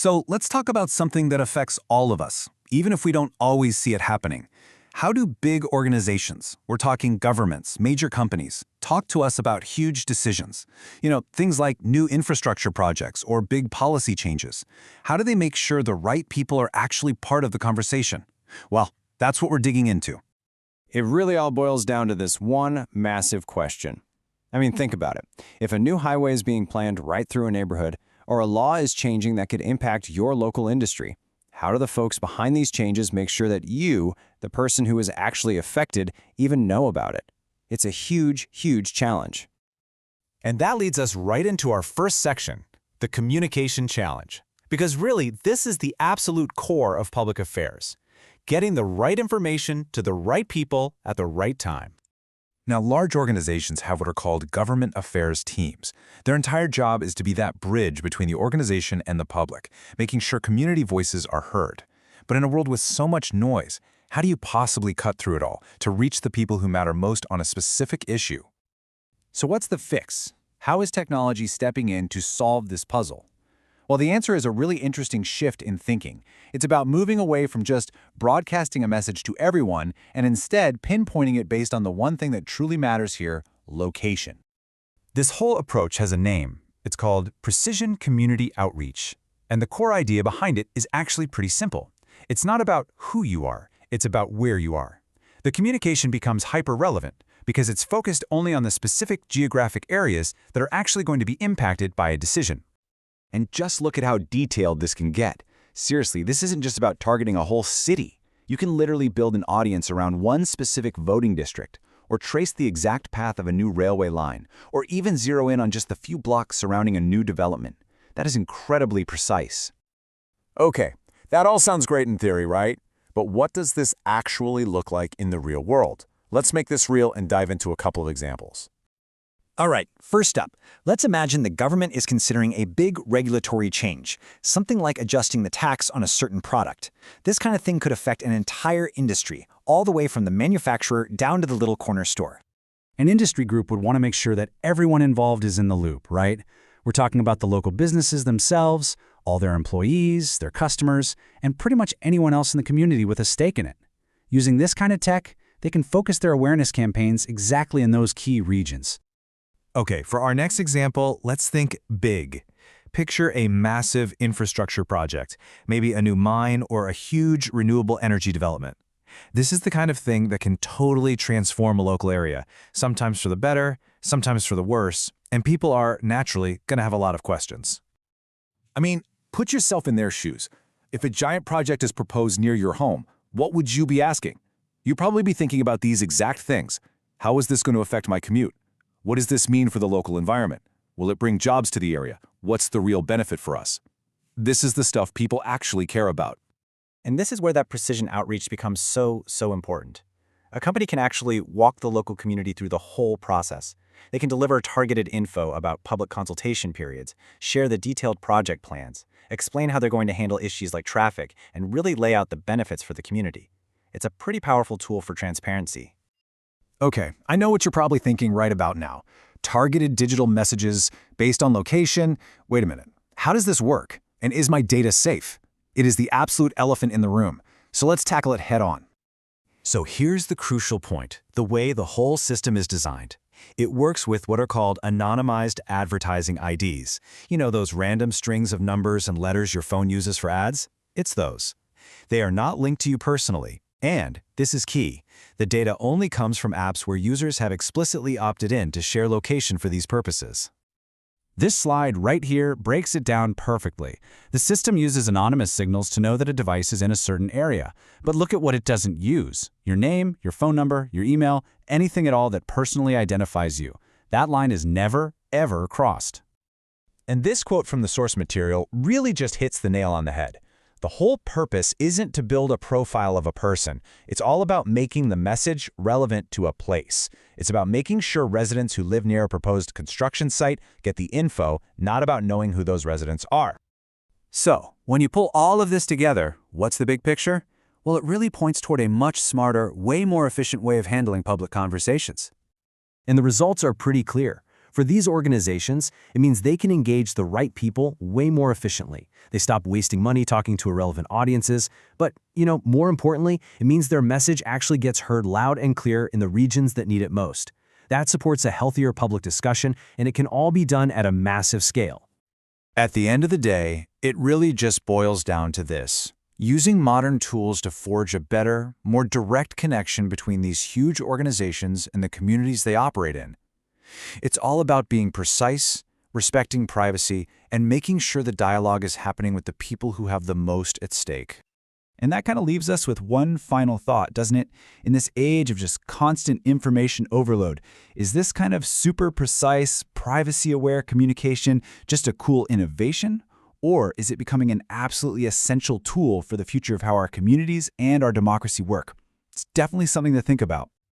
So let's talk about something that affects all of us, even if we don't always see it happening. How do big organizations, we're talking governments, major companies, talk to us about huge decisions? Things like new infrastructure projects or big policy changes. How do they make sure the right people are actually part of the conversation? Well, that's what we're digging into. It really all boils down to this one massive question. I mean, think about it. If a new highway is being planned right through a neighborhood, or a law is changing that could impact your local industry, how do the folks behind these changes make sure that you, the person who is actually affected, even know about it? It's a huge, huge challenge. And that leads us right into our first section, the communication challenge. Because really, this is the absolute core of public affairs. Getting the right information to the right people at the right time. Now, large organizations have what are called government affairs teams. Their entire job is to be that bridge between the organization and the public, making sure community voices are heard. But in a world with so much noise, how do you possibly cut through it all to reach the people who matter most on a specific issue? So what's the fix? How is technology stepping in to solve this puzzle? Well, the answer is a really interesting shift in thinking. It's about moving away from just broadcasting a message to everyone and instead pinpointing it based on the one thing that truly matters here: location. This whole approach has a name. It's called Precision Community Outreach. And the core idea behind it is actually pretty simple. It's not about who you are, it's about where you are. The communication becomes hyper-relevant because it's focused only on the specific geographic areas that are actually going to be impacted by a decision. And just look at how detailed this can get. Seriously, this isn't just about targeting a whole city. You can literally build an audience around one specific voting district, or trace the exact path of a new railway line, or even zero in on just the few blocks surrounding a new development. That is incredibly precise. Okay, that all sounds great in theory, right? But what does this actually look like in the real world? Let's make this real and dive into a couple of examples. All right, first up, let's imagine the government is considering a big regulatory change, something like adjusting the tax on a certain product. This kind of thing could affect an entire industry, all the way from the manufacturer down to the little corner store. An industry group would want to make sure that everyone involved is in the loop, right? We're talking about the local businesses themselves, all their employees, their customers, and pretty much anyone else in the community with a stake in it. Using this kind of tech, they can focus their awareness campaigns exactly in those key regions. Okay, for our next example, let's think big. Picture a massive infrastructure project, maybe a new mine or a huge renewable energy development. This is the kind of thing that can totally transform a local area, sometimes for the better, sometimes for the worse, and people are, naturally, going to have a lot of questions. I mean, put yourself in their shoes. If a giant project is proposed near your home, what would you be asking? You'd probably be thinking about these exact things. How is this going to affect my commute? What does this mean for the local environment? Will it bring jobs to the area? What's the real benefit for us? This is the stuff people actually care about. And this is where that precision outreach becomes so important. A company can actually walk the local community through the whole process. They can deliver targeted info about public consultation periods, share the detailed project plans, explain how they're going to handle issues like traffic, and really lay out the benefits for the community. It's a pretty powerful tool for transparency. Okay, I know what you're probably thinking right about now. Targeted digital messages based on location. Wait a minute. How does this work? And is my data safe? It is the absolute elephant in the room. So let's tackle it head on. So here's the crucial point, the way the whole system is designed. It works with what are called anonymized advertising IDs. You know, those random strings of numbers and letters your phone uses for ads? It's those. They are not linked to you personally. And, this is key, the data only comes from apps where users have explicitly opted in to share location for these purposes. This slide right here breaks it down perfectly. The system uses anonymous signals to know that a device is in a certain area. But look at what it doesn't use: your name, your phone number, your email, anything at all that personally identifies you. That line is never, ever crossed. And this quote from the source material really just hits the nail on the head. The whole purpose isn't to build a profile of a person. It's all about making the message relevant to a place. It's about making sure residents who live near a proposed construction site get the info, not about knowing who those residents are. So, when you pull all of this together, what's the big picture? Well, it really points toward a much smarter, way more efficient way of handling public conversations. And the results are pretty clear. For these organizations, it means they can engage the right people way more efficiently. They stop wasting money talking to irrelevant audiences, but, more importantly, it means their message actually gets heard loud and clear in the regions that need it most. That supports a healthier public discussion, and it can all be done at a massive scale. At the end of the day, it really just boils down to this: using modern tools to forge a better, more direct connection between these huge organizations and the communities they operate in. It's all about being precise, respecting privacy, and making sure the dialogue is happening with the people who have the most at stake. And that kind of leaves us with one final thought, doesn't it? In this age of just constant information overload, is this kind of super precise, privacy-aware communication just a cool innovation? Or is it becoming an absolutely essential tool for the future of how our communities and our democracy work? It's definitely something to think about.